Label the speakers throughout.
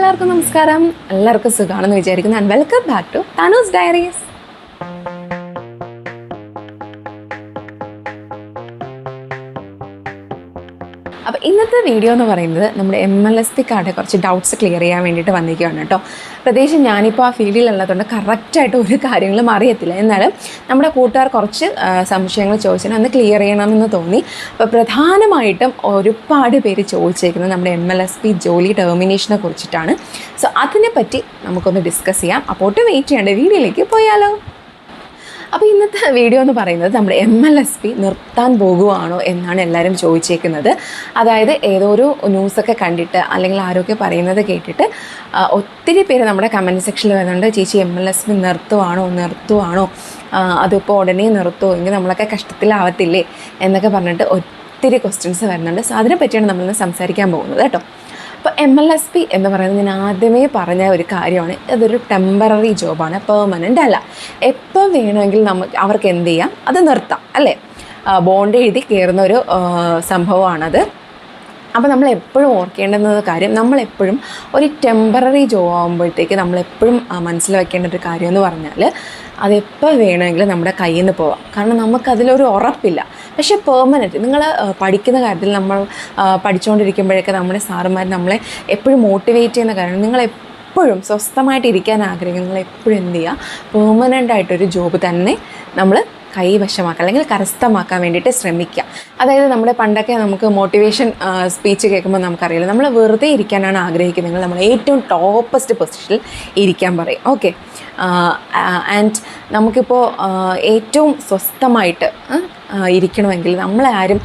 Speaker 1: എല്ലാവർക്കും നമസ്കാരം. എല്ലാവർക്കും സുഖമാണെന്ന് വിചാരിക്കുന്നു. And welcome back to Thanu's diaries. അപ്പോൾ ഇന്നത്തെ വീഡിയോ എന്ന് പറയുന്നത് നമ്മുടെ MLSP കാർഡ് കുറച്ച് ഡൗട്ട്സ് ക്ലിയർ ചെയ്യാൻ വേണ്ടിയിട്ട് വന്നിരിക്കുകയാണ് കേട്ടോ. പ്രത്യേകിച്ച് ഞാനിപ്പോൾ ആ ഫീൽഡിലുള്ളതുകൊണ്ട് കറക്റ്റായിട്ട് ഒരു കാര്യങ്ങളും അറിയത്തില്ല. എന്നാലും നമ്മുടെ കൂട്ടുകാർ കുറച്ച് സംശയങ്ങൾ ചോദിച്ചാൽ അന്ന് ക്ലിയർ ചെയ്യണമെന്ന് തോന്നി. അപ്പോൾ പ്രധാനമായിട്ടും ഒരുപാട് പേര് ചോദിച്ചേക്കുന്നത് നമ്മുടെ MLSP ജോലി ടെർമിനേഷനെ കുറിച്ചിട്ടാണ്. സോ അതിനെപ്പറ്റി നമുക്കൊന്ന് ഡിസ്കസ് ചെയ്യാം. അപ്പോൾ വെയിറ്റ് ചെയ്യേണ്ട വീഡിയോയിലേക്ക് പോയാലോ. അപ്പോൾ ഇന്നത്തെ വീഡിയോ എന്ന് പറയുന്നത് നമ്മുടെ MLSP നിർത്താൻ പോകുകയാണോ എന്നാണ് എല്ലാവരും ചോദിച്ചേക്കുന്നത്. അതായത് ഏതോ ഒരു ന്യൂസൊക്കെ കണ്ടിട്ട് അല്ലെങ്കിൽ ആരൊക്കെ പറയുന്നത് കേട്ടിട്ട് ഒത്തിരി പേര് നമ്മുടെ കമൻറ്റ് സെക്ഷനിൽ വരുന്നുണ്ട്, ചേച്ചി MLSP നിർത്തുവാണോ, അതിപ്പോൾ ഉടനെ നിർത്തുമോ, എങ്കിൽ നമ്മളൊക്കെ കഷ്ടത്തിലാവത്തില്ലേ എന്നൊക്കെ പറഞ്ഞിട്ട് ഒത്തിരി ക്വസ്റ്റ്യൻസ് വരുന്നുണ്ട്. സോ അതിനെ പറ്റിയാണ് നമ്മളിന്ന് സംസാരിക്കാൻ പോകുന്നത് കേട്ടോ. അപ്പോൾ MLSP എന്ന് പറയുന്നത് ഞാൻ ആദ്യമേ പറഞ്ഞ ഒരു കാര്യമാണ്, അതൊരു ടെമ്പററി ജോബാണ്, പെർമനൻ്റ് അല്ല. എപ്പോൾ വേണമെങ്കിൽ അവർക്ക് എന്ത് ചെയ്യാം, അത് നിർത്താം അല്ലേ. ബോണ്ട് എഴുതി കയറുന്ന ഒരു സംഭവമാണത്. അപ്പോൾ നമ്മളെപ്പോഴും ഓർക്കേണ്ടുന്ന കാര്യം, നമ്മളെപ്പോഴും ഒരു ടെമ്പററി ജോബ് ആകുമ്പോഴത്തേക്ക് നമ്മളെപ്പോഴും മനസ്സിൽ വയ്ക്കേണ്ട ഒരു കാര്യം എന്ന് പറഞ്ഞാൽ അതെപ്പോൾ വേണമെങ്കിലും നമ്മുടെ കയ്യിൽ നിന്ന് പോവാം. കാരണം നമുക്കതിലൊരു ഉറപ്പില്ല. പക്ഷേ പെർമനൻറ്റ്, നിങ്ങൾ പഠിക്കുന്ന കാര്യത്തിൽ നമ്മൾ പഠിച്ചുകൊണ്ടിരിക്കുമ്പോഴൊക്കെ നമ്മുടെ സാറുമാർ നമ്മളെ എപ്പോഴും മോട്ടിവേറ്റ് ചെയ്യുന്ന കാര്യം, നിങ്ങളെപ്പോഴും സ്വസ്ഥമായിട്ട് ഇരിക്കാൻ ആഗ്രഹിക്കും, നിങ്ങളെപ്പോഴും എന്ത് ചെയ്യുക, പെർമനൻ്റായിട്ടൊരു ജോബ് തന്നെ നമ്മൾ കൈവശമാക്കുക അല്ലെങ്കിൽ കരസ്ഥമാക്കാൻ വേണ്ടിയിട്ട് ശ്രമിക്കുക. അതായത് നമ്മുടെ പണ്ടൊക്കെ നമുക്ക് മോട്ടിവേഷൻ സ്പീച്ച് കേൾക്കുമ്പോൾ നമുക്കറിയില്ല, നമ്മൾ വെറുതെ ഇരിക്കാനാണ് ആഗ്രഹിക്കുന്നതെങ്കിൽ നമ്മൾ ഏറ്റവും ടോപ്പസ്റ്റ് പൊസിഷനിൽ ഇരിക്കാൻ പറയും. ഓക്കെ, ആൻഡ് നമുക്കിപ്പോൾ ഏറ്റവും സ്വസ്ഥമായിട്ട് ഇരിക്കണമെങ്കിൽ നമ്മളെ ആരും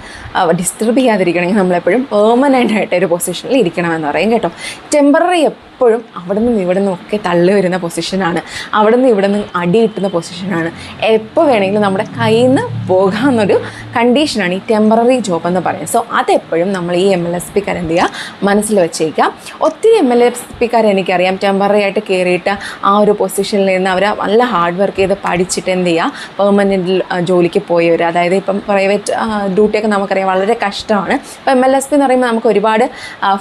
Speaker 1: ഡിസ്റ്റർബ് ചെയ്യാതിരിക്കണമെങ്കിൽ നമ്മളെപ്പോഴും പെർമനൻ്റായിട്ട് ഒരു പൊസിഷനിൽ ഇരിക്കണമെന്ന് പറയും കേട്ടോ. ടെമ്പററി എപ്പോഴും അവിടെ നിന്നും ഇവിടെ നിന്നും ഒക്കെ തള്ളി വരുന്ന പൊസിഷനാണ്, അവിടെ നിന്ന് ഇവിടെ നിന്ന് അടി കിട്ടുന്ന പൊസിഷനാണ്. എപ്പോൾ വേണമെങ്കിലും നമ്മുടെ കയ്യിൽ നിന്ന് പോകാമെന്നൊരു കണ്ടീഷനാണ് ഈ ടെമ്പററി ജോബ് എന്ന് പറയുന്നത്. സോ അതെപ്പോഴും നമ്മൾ ഈ MLSPക്കാർ എന്ത് ചെയ്യുക, മനസ്സിൽ വെച്ചേക്കാം. ഒത്തിരി MLSPക്കാർ എനിക്കറിയാം ടെമ്പററി ആയിട്ട് കയറിയിട്ട് ആ ഒരു പൊസിഷനിൽ നിന്ന് അവർ നല്ല ഹാർഡ് വർക്ക് ചെയ്ത് പഠിച്ചിട്ട് എന്ത് ചെയ്യുക, പെർമനൻ്റ് ജോലിക്ക് പോയവർ. അതായത് ഇപ്പം പ്രൈവറ്റ് ഡ്യൂട്ടിയൊക്കെ നമുക്കറിയാം വളരെ കഷ്ടമാണ്. ഇപ്പോൾ MLSP എന്ന് പറയുമ്പോൾ നമുക്ക് ഒരുപാട്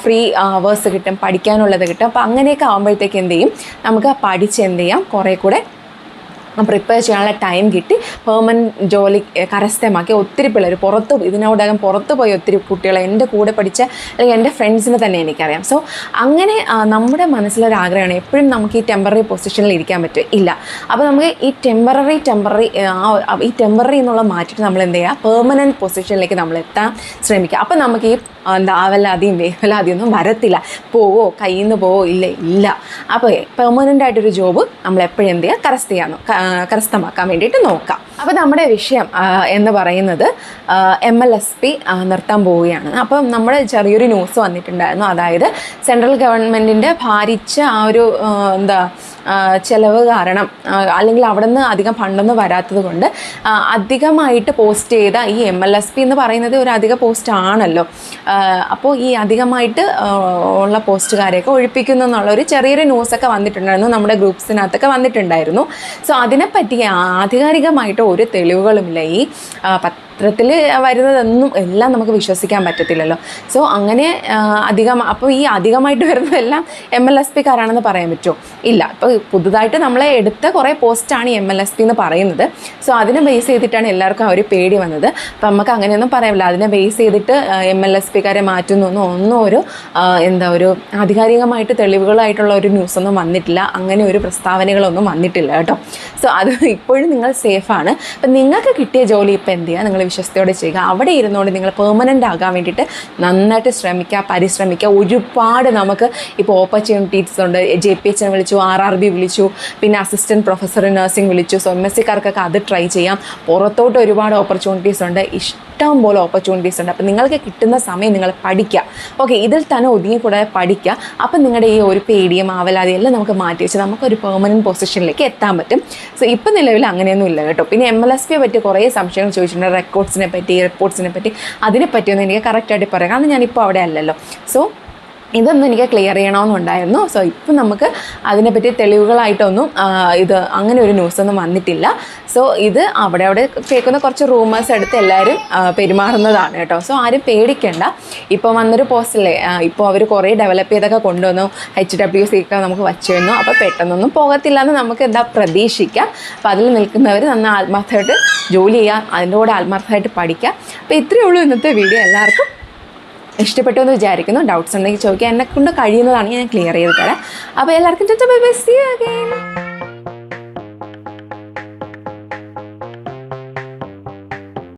Speaker 1: ഫ്രീ അവേഴ്സ് കിട്ടും, പഠിക്കാനുള്ളത് കിട്ടും. അപ്പോൾ അങ്ങനെയൊക്കെ ആകുമ്പോഴത്തേക്ക് എന്ത് ചെയ്യും, നമുക്ക് പഠിച്ച് എന്ത് ചെയ്യാം, കുറേ കൂടെ പ്രിപ്പയർ ചെയ്യാനുള്ള ടൈം കിട്ടി പെർമനൻറ്റ് ജോലി കരസ്ഥമാക്കി ഒത്തിരി പിള്ളേർ ഇതിനോടകം പുറത്ത് പോയി ഒത്തിരി കുട്ടികൾ എൻ്റെ കൂടെ പഠിച്ച അല്ലെങ്കിൽ എൻ്റെ ഫ്രണ്ട്സിനെ തന്നെ എനിക്കറിയാം. സോ അങ്ങനെ നമ്മുടെ മനസ്സിലൊരാഗ്രഹമാണ് എപ്പോഴും നമുക്ക് ഈ ടെമ്പററി പൊസിഷനിൽ ഇരിക്കാൻ പറ്റും ഇല്ല. അപ്പോൾ നമുക്ക് ഈ ടെമ്പററി എന്നുള്ള മാറ്റിയിട്ട് നമ്മൾ എന്ത് ചെയ്യുക, പെർമനൻറ്റ് പൊസിഷനിലേക്ക് നമ്മൾ എത്താൻ ശ്രമിക്കുക. അപ്പോൾ നമുക്ക് ഈ ആവലാതിയും വേവലാതിയൊന്നും വരത്തില്ല. കയ്യിൽ നിന്ന് ഇല്ല. അപ്പോൾ പെർമനൻ്റായിട്ടൊരു ജോബ് നമ്മൾ എപ്പോഴും എന്ത് ചെയ്യുക, കരസ്ഥമാക്കാൻ വേണ്ടിയിട്ട് നോക്കാം. അപ്പോൾ നമ്മുടെ വിഷയം എന്ന് പറയുന്നത് MLSP നിർത്താൻ പോവുകയാണ്. അപ്പം നമ്മുടെ ചെറിയൊരു ന്യൂസ് വന്നിട്ടുണ്ടായിരുന്നു. അതായത് സെൻട്രൽ ഗവൺമെൻറ്റിൻ്റെ ഭാരിച്ച ആ ഒരു ചിലവ് കാരണം അല്ലെങ്കിൽ അവിടെ നിന്ന് അധികം ഫണ്ടൊന്നും വരാത്തത് കൊണ്ട് അധികമായിട്ട് പോസ്റ്റ് ചെയ്ത ഈ MLSP എന്ന് പറയുന്നത് ഒരു അധിക പോസ്റ്റ് ആണല്ലോ. അപ്പോൾ ഈ അധികമായിട്ട് ഉള്ള പോസ്റ്റുകാരെയൊക്കെ ഒഴിപ്പിക്കുന്നു എന്നുള്ളൊരു ചെറിയൊരു ന്യൂസൊക്കെ വന്നിട്ടുണ്ടായിരുന്നു, നമ്മുടെ ഗ്രൂപ്പ്സിനകത്തൊക്കെ വന്നിട്ടുണ്ടായിരുന്നു. സോ അതിനെപ്പറ്റി ആധികാരികമായിട്ട് ഒരു തെളിവുകളുമില്ല. ഈ പത്രത്തിൽ വരുന്നതൊന്നും എല്ലാം നമുക്ക് വിശ്വസിക്കാൻ പറ്റത്തില്ലല്ലോ. സോ അങ്ങനെ അപ്പോൾ ഈ അധികമായിട്ട് വരുന്നതെല്ലാം MLSPക്കാരാണെന്ന് പറയാൻ പറ്റുമോ? ഇല്ല. ഇപ്പോൾ പുതുതായിട്ട് നമ്മളെ എടുത്ത കുറേ പോസ്റ്റാണ് ഈ MLSP എന്ന് പറയുന്നത്. സോ അതിനെ ബേസ് ചെയ്തിട്ടാണ് എല്ലാവർക്കും ആ ഒരു പേടി വന്നത്. അപ്പോൾ നമുക്ക് അങ്ങനെയൊന്നും പറയാമില്ല. അതിനെ ബേസ് ചെയ്തിട്ട് MLSPക്കാരെ മാറ്റുന്നൊന്നും ഒരു ഒരു ആധികാരികമായിട്ട് തെളിവുകളായിട്ടുള്ള ഒരു ന്യൂസൊന്നും വന്നിട്ടില്ല, അങ്ങനെ ഒരു പ്രസ്താവനകളൊന്നും വന്നിട്ടില്ല കേട്ടോ. സോ അത് ഇപ്പോഴും നിങ്ങൾ സേഫാണ്. അപ്പം നിങ്ങൾക്ക് കിട്ടിയ ജോലി ഇപ്പോൾ എന്ത് ചെയ്യുക, നിങ്ങൾ വിശ്വസ്തയോടെ ചെയ്യുക. അവിടെ ഇരുന്നുകൊണ്ട് നിങ്ങൾ പെർമനൻ്റ് ആകാൻ വേണ്ടിയിട്ട് നന്നായിട്ട് പരിശ്രമിക്കുക. ഒരുപാട് നമുക്ക് ഇപ്പോൾ ഓപ്പർച്യൂണിറ്റീസ് ഉണ്ട്. JPH വിളിച്ചു, RRB വിളിച്ചു, പിന്നെ അസിസ്റ്റൻറ്റ് പ്രൊഫസർ നഴ്സിംഗ് വിളിച്ചു. സോ MSCക്കാർക്കൊക്കെ അത് ട്രൈ ചെയ്യാം. പുറത്തോട്ട് ഒരുപാട് ഓപ്പർച്യൂണിറ്റീസ് ഉണ്ട്, ഇഷ്ടം പോലെ ഓപ്പർച്യൂണിറ്റീസ് ഉണ്ട്. അപ്പോൾ നിങ്ങൾക്ക് കിട്ടുന്ന സമയം നിങ്ങൾ പഠിക്കുക. ഓക്കെ, ഇതിൽ തന്നെ ഒതുങ്ങിക്കൂടാതെ പഠിക്കുക. അപ്പം നിങ്ങളുടെ ഈ ഒരു പേടിയും ആവലാതിയും എല്ലാം നമുക്ക് മാറ്റി വെച്ച് നമുക്കൊരു പെർമനൻറ്റ് പൊസിഷനിലേക്ക് എത്താൻ പറ്റും. സോ ഇപ്പം നിലവിൽ അങ്ങനെയൊന്നും ഇല്ല കേട്ടോ. പിന്നെ MLSPയെ പറ്റി കുറേ സംശയങ്ങൾ ചോദിച്ചിട്ടുണ്ട്, റിപ്പോർട്ട്സിനെ പറ്റി അതിനെപ്പറ്റിയൊന്നും എനിക്ക് കറക്റ്റായിട്ട് പറയാം, കാരണം ഞാനിപ്പോൾ അവിടെ അല്ലല്ലോ. സോ ഇതൊന്നും എനിക്ക് ക്ലിയർ ചെയ്യണമെന്നുണ്ടായിരുന്നു. സോ ഇപ്പം നമുക്ക് അതിനെപ്പറ്റി തെളിവുകളായിട്ടൊന്നും ഇത് അങ്ങനെ ഒരു ന്യൂസൊന്നും വന്നിട്ടില്ല. സോ ഇത് അവിടെ കേൾക്കുന്ന കുറച്ച് റൂമേഴ്സ് എടുത്ത് എല്ലാവരും പെരുമാറുന്നതാണ് കേട്ടോ. സോ ആരും പേടിക്കേണ്ട. ഇപ്പോൾ വന്നൊരു പോസ്റ്റല്ലേ, ഇപ്പോൾ അവർ കുറേ ഡെവലപ്പ് ചെയ്തൊക്കെ കൊണ്ടുവന്നു, HWC ഒക്കെ നമുക്ക് വച്ചു തന്നു. അപ്പോൾ പെട്ടെന്നൊന്നും പോകത്തില്ല എന്ന് നമുക്ക് പ്രതീക്ഷിക്കാം. അപ്പോൾ അതിൽ നിൽക്കുന്നവർ നന്നായി ആത്മാർത്ഥമായിട്ട് ജോലി ചെയ്യുക, അതിൻ്റെ കൂടെ ആത്മാർത്ഥമായിട്ട് പഠിക്കുക. അപ്പോൾ ഇത്രയേ ഉള്ളൂ ഇന്നത്തെ വീഡിയോ. എല്ലാവർക്കും ഇഷ്ടപ്പെട്ടു എന്ന് വിചാരിക്കുന്നു. ഡൗട്ട്സ് ഉണ്ടെങ്കിൽ ചോദിക്കുക, എന്നെക്കൊണ്ട് കഴിയുന്നതാണ് ഞാൻ ക്ലിയർ ചെയ്ത് തരാം. അപ്പോൾ എല്ലാവർക്കും bye bye, see you again.